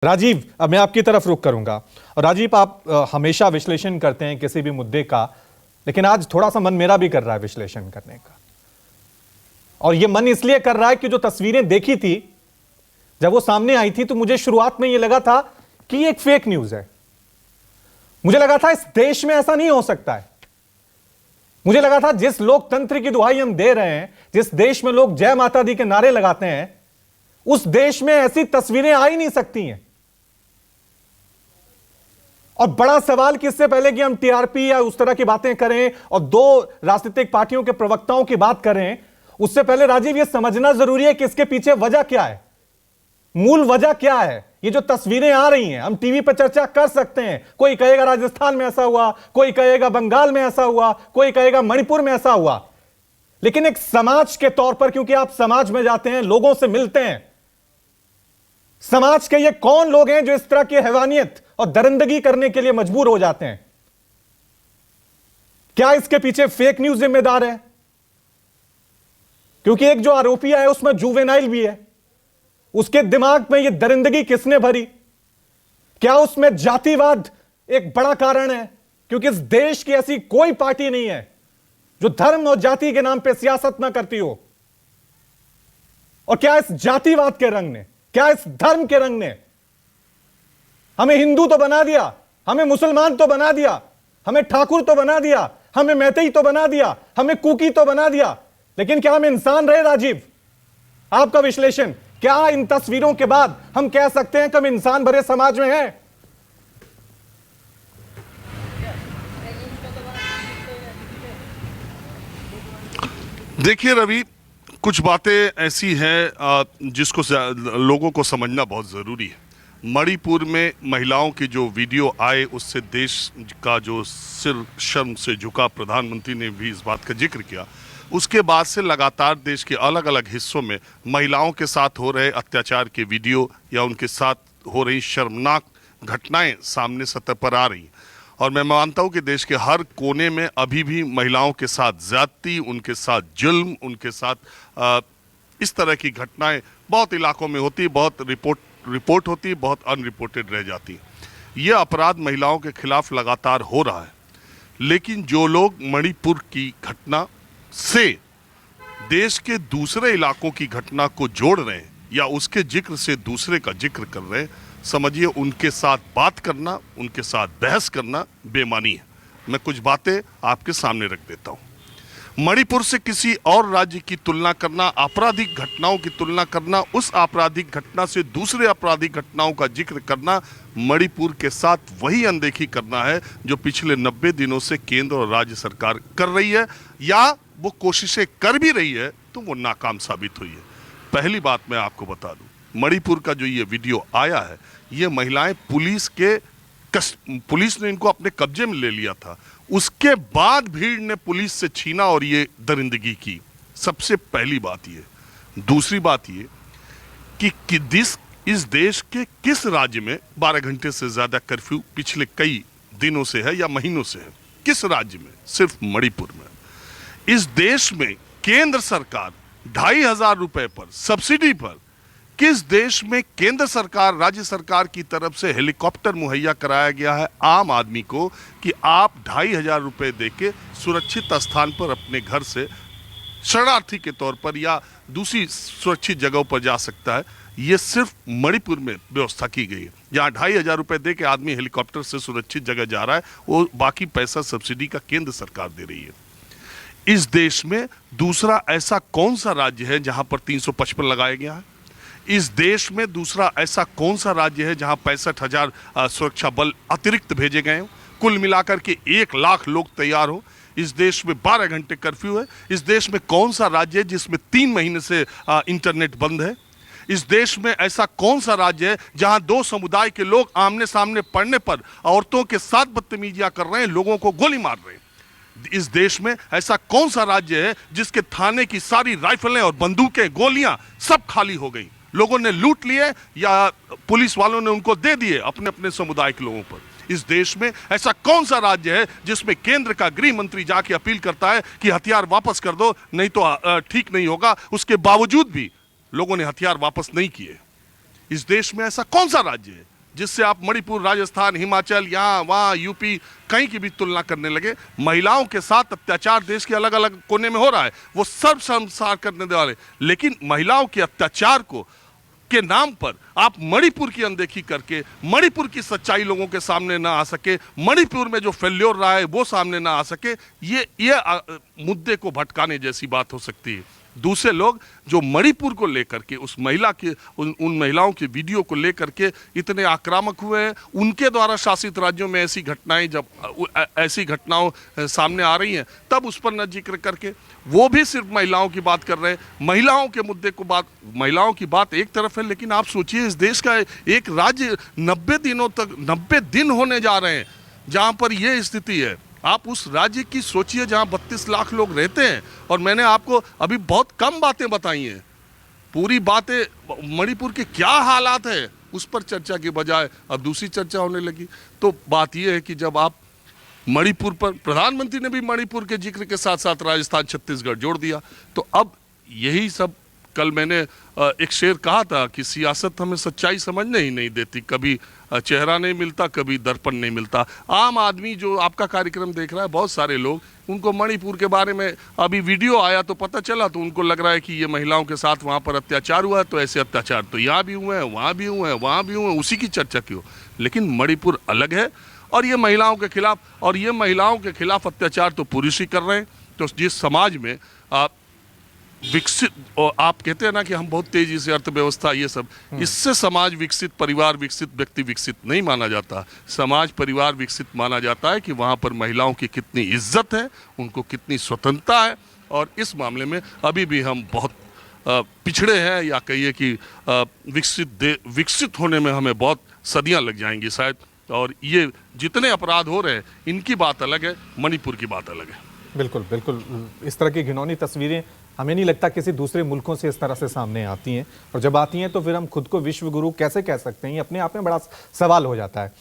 राजीव, अब मैं आपकी तरफ रुख करूंगा। और राजीव, आप हमेशा विश्लेषण करते हैं किसी भी मुद्दे का, लेकिन आज थोड़ा सा मन मेरा भी कर रहा है विश्लेषण करने का। और यह मन इसलिए कर रहा है कि जो तस्वीरें देखी थी, जब वो सामने आई थी, तो मुझे शुरुआत में यह लगा था कि ये एक फेक न्यूज है। मुझे लगा था इस देश में ऐसा नहीं हो सकता है। मुझे लगा था जिस लोकतंत्र की दुहाई हम दे रहे हैं, जिस देश में लोग जय माता दी के नारे लगाते हैं, उस देश में ऐसी तस्वीरें आ ही नहीं सकती हैं। और बड़ा सवाल कि इससे पहले कि हम टीआरपी या उस तरह की बातें करें और दो राजनीतिक पार्टियों के प्रवक्ताओं की बात करें, उससे पहले राजीव यह समझना जरूरी है कि इसके पीछे वजह क्या है, मूल वजह क्या है। ये जो तस्वीरें आ रही हैं, हम टीवी पर चर्चा कर सकते हैं। कोई कहेगा राजस्थान में ऐसा हुआ, कोई कहेगा बंगाल में ऐसा हुआ, कोई कहेगा मणिपुर में ऐसा हुआ, लेकिन एक समाज के तौर पर, क्योंकि आप समाज में जाते हैं, लोगों से मिलते हैं, समाज के ये कौन लोग हैं जो इस तरह की हैवानियत और दरिंदगी करने के लिए मजबूर हो जाते हैं? क्या इसके पीछे फेक न्यूज जिम्मेदार है? क्योंकि एक जो आरोपी है उसमें जुवेनाइल भी है। उसके दिमाग में यह दरिंदगी किसने भरी? क्या उसमें जातिवाद एक बड़ा कारण है? क्योंकि इस देश की ऐसी कोई पार्टी नहीं है जो धर्म और जाति के नाम पर सियासत ना करती हो। और क्या इस जातिवाद के रंग ने, क्या इस धर्म के रंग ने हमें हिंदू तो बना दिया, हमें मुसलमान तो बना दिया, हमें ठाकुर तो बना दिया, हमें मैतेई तो बना दिया, हमें कुकी तो बना दिया, लेकिन क्या हम इंसान रहे? राजीव, आपका विश्लेषण, क्या इन तस्वीरों के बाद हम कह सकते हैं कि हम इंसान भरे समाज में हैं? देखिए रवि, कुछ बातें ऐसी हैं जिसको लोगों को समझना बहुत ज़रूरी है। मणिपुर में महिलाओं की जो वीडियो आए, उससे देश का जो सिर शर्म से झुका, प्रधानमंत्री ने भी इस बात का जिक्र किया। उसके बाद से लगातार देश के अलग अलग हिस्सों में महिलाओं के साथ हो रहे अत्याचार के वीडियो या उनके साथ हो रही शर्मनाक घटनाएं सामने सतह पर आ रही। और मैं मानता हूं कि देश के हर कोने में अभी भी महिलाओं के साथ ज्यादती, उनके साथ जुल्म, उनके साथ इस तरह की घटनाएं बहुत इलाकों में होती, बहुत रिपोर्ट होती, बहुत अनरिपोर्टेड रह जाती। ये अपराध महिलाओं के खिलाफ लगातार हो रहा है। लेकिन जो लोग मणिपुर की घटना से देश के दूसरे इलाकों की घटना को जोड़ रहे हैं या उसके जिक्र से दूसरे का जिक्र कर रहे हैं, समझिए उनके साथ बात करना, उनके साथ बहस करना बेमानी है। मैं कुछ बातें आपके सामने रख देता हूं। मणिपुर से किसी और राज्य की तुलना करना, आपराधिक घटनाओं की तुलना करना, उस आपराधिक घटना से दूसरे आपराधिक घटनाओं का जिक्र करना, मणिपुर के साथ वही अनदेखी करना है जो पिछले 90 दिनों से केंद्र और राज्य सरकार कर रही है, या वो कोशिशें कर भी रही है तो वो नाकाम साबित हुई है। पहली बात मैं आपको बता दूं, मणिपुर का जो ये वीडियो आया है, ये महिलाएं पुलिस ने इनको अपने कब्जे में ले लिया था। उसके बाद भीड़ ने पुलिस से छीना और ये दरिंदगी की। सबसे पहली बात ये। दूसरी बात ये कि इस देश के किस राज्य में 12 घंटे से ज्यादा कर्फ्यू पिछले कई दिनों से है या महीनों से है? किस राज्य में? सिर्फ मणिपुर में। इस देश में केंद्र सरकार 2,500 रुपए पर सब्सिडी पर, किस देश में केंद्र सरकार, राज्य सरकार की तरफ से हेलीकॉप्टर मुहैया कराया गया है आम आदमी को कि आप 2,500 रुपए देके सुरक्षित स्थान पर अपने घर से शरणार्थी के तौर पर या दूसरी सुरक्षित जगहों पर जा सकता है? ये सिर्फ मणिपुर में व्यवस्था की गई है। जहाँ 2,500 रुपए दे के आदमी हेलीकॉप्टर से सुरक्षित जगह जा रहा है, वो बाकी पैसा सब्सिडी का केंद्र सरकार दे रही है। इस देश में दूसरा ऐसा कौन सा राज्य है जहां पर 355 लगाया गया है? इस देश में दूसरा ऐसा कौन सा राज्य है जहां 65,000 सुरक्षा बल अतिरिक्त भेजे गए हो? कुल मिलाकर के 1 लाख लोग तैयार हो। इस देश में 12 घंटे कर्फ्यू है। इस देश में कौन सा राज्य है जिसमें 3 महीने से इंटरनेट बंद है? इस देश में ऐसा कौन सा राज्य है जहां 2 समुदाय के लोग आमने सामने पड़ने पर औरतों के साथ बदतमीजियां कर रहे हैं, लोगों को गोली मार रहे हैं? इस देश में ऐसा कौन सा राज्य है जिसके थाने की सारी राइफलें और बंदूकें, गोलियां सब खाली हो गई, लोगों ने लूट लिए या पुलिस वालों ने उनको दे दिए अपने अपने समुदाय के लोगों पर? इस देश में ऐसा कौन सा राज्य है जिसमें केंद्र का गृह मंत्री जाके अपील करता है कि हथियार वापस कर दो, नहीं तो ठीक नहीं होगा? उसके बावजूद भी लोगों ने हथियार वापस नहीं किए। इस देश में ऐसा कौन सा राज्य है जिससे आप मणिपुर, राजस्थान, हिमाचल, यहाँ वहाँ यूपी कहीं की भी तुलना करने लगे। महिलाओं के साथ अत्याचार देश के अलग अलग कोने में हो रहा है, वो सब संसार करने दे वाले, लेकिन महिलाओं के अत्याचार को के नाम पर आप मणिपुर की अनदेखी करके, मणिपुर की सच्चाई लोगों के सामने ना आ सके, मणिपुर में जो फेल्योर रहा है वो सामने ना आ सके, ये मुद्दे को भटकाने जैसी बात हो सकती है। दूसरे लोग जो मणिपुर को लेकर के उस महिला के उन महिलाओं के वीडियो को लेकर के इतने आक्रामक हुए हैं, उनके द्वारा शासित राज्यों में ऐसी घटनाएं जब ऐसी घटनाओं सामने आ रही हैं, तब उस पर न जिक्र करके वो भी सिर्फ महिलाओं की बात कर रहे हैं। महिलाओं के मुद्दे को महिलाओं की बात एक तरफ है, लेकिन आप सोचिए इस देश का एक राज्य 90 दिन होने जा रहे हैं जहां पर यह स्थिति है। आप उस राज्य की सोचिए जहां 32 लाख लोग रहते हैं, और मैंने आपको अभी बहुत कम बातें बताई हैं। पूरी बातें मणिपुर के क्या हालात है उस पर चर्चा के बजाय अब दूसरी चर्चा होने लगी। तो बात यह है कि जब आप मणिपुर पर, प्रधानमंत्री ने भी मणिपुर के जिक्र के साथ साथ राजस्थान, छत्तीसगढ़ जोड़ दिया, तो अब यही सब, कल मैंने एक शेर कहा था कि सियासत हमें सच्चाई समझने ही नहीं देती, कभी चेहरा नहीं मिलता, कभी दर्पण नहीं मिलता। आम आदमी जो आपका कार्यक्रम देख रहा है, बहुत सारे लोग, उनको मणिपुर के बारे में अभी वीडियो आया तो पता चला, तो उनको लग रहा है कि ये महिलाओं के साथ वहाँ पर अत्याचार हुआ है, तो ऐसे अत्याचार तो यहाँ भी हुए हैं, वहाँ भी हुए हैं, वहाँ भी हुए हैं, उसी की चर्चा क्यों। लेकिन मणिपुर अलग है, और ये महिलाओं के खिलाफ, और ये महिलाओं के खिलाफ अत्याचार तो पुरुष ही कर रहे हैं। तो जिस समाज में विकसित, और आप कहते हैं ना कि हम बहुत तेजी से अर्थव्यवस्था, ये सब, इससे समाज विकसित, परिवार विकसित, व्यक्ति विकसित नहीं माना जाता। समाज, परिवार विकसित माना जाता है कि वहाँ पर महिलाओं की कितनी इज्जत है, उनको कितनी स्वतंत्रता है, और इस मामले में अभी भी हम बहुत पिछड़े हैं, या कहिए कि विकसित होने में हमें बहुत सदियां लग जाएंगी शायद। और ये जितने अपराध हो रहे हैं, इनकी बात अलग है, मणिपुर की बात अलग है। बिल्कुल बिल्कुल, इस तरह की घिनौनी तस्वीरें हमें नहीं लगता किसी दूसरे मुल्कों से इस तरह से सामने आती हैं, और जब आती हैं तो फिर हम खुद को विश्व गुरु कैसे कह सकते हैं, ये अपने आप में बड़ा सवाल हो जाता है।